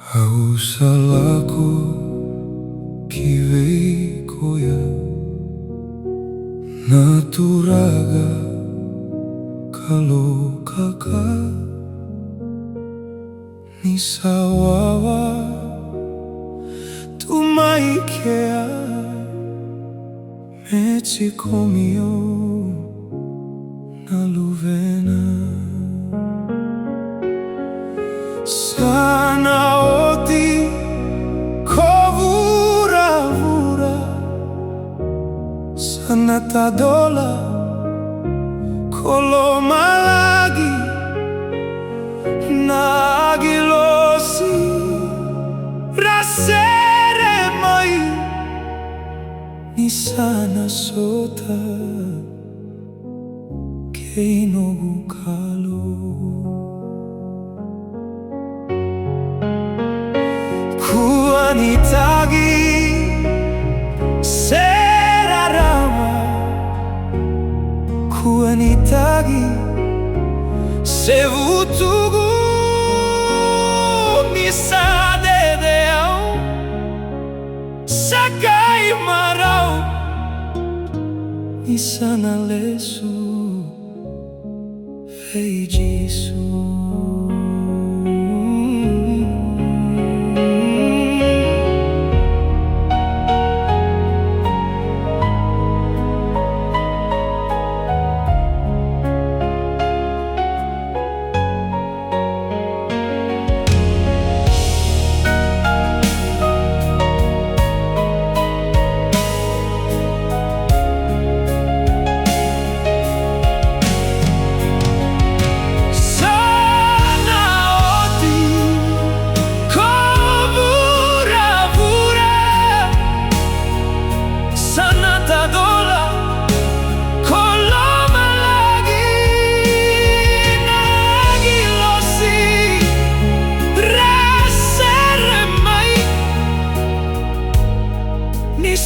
Hausalaku kiveikoya naturaga kalau kakak nisawawa tumaikea metsikomio naluvena sana oti kovura-vura sana tadola koloma lagi nagilosi raseremai ni sana sota keinogu kalo kuanitagi serarawa kuanitagi sevutugu misadedeau sakai marau isana Lesu vei Jisu.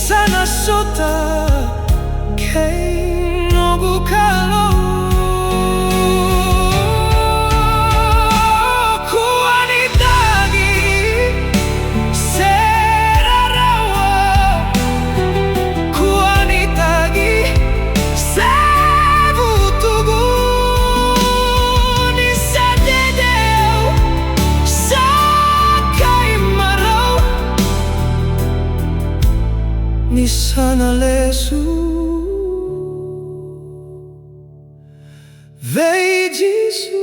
Sana sota keinogu kalo kuanitagi serarawa kuanitagi sevutugu nisadedeu sakai marau ni sana Lesu vei Jisu.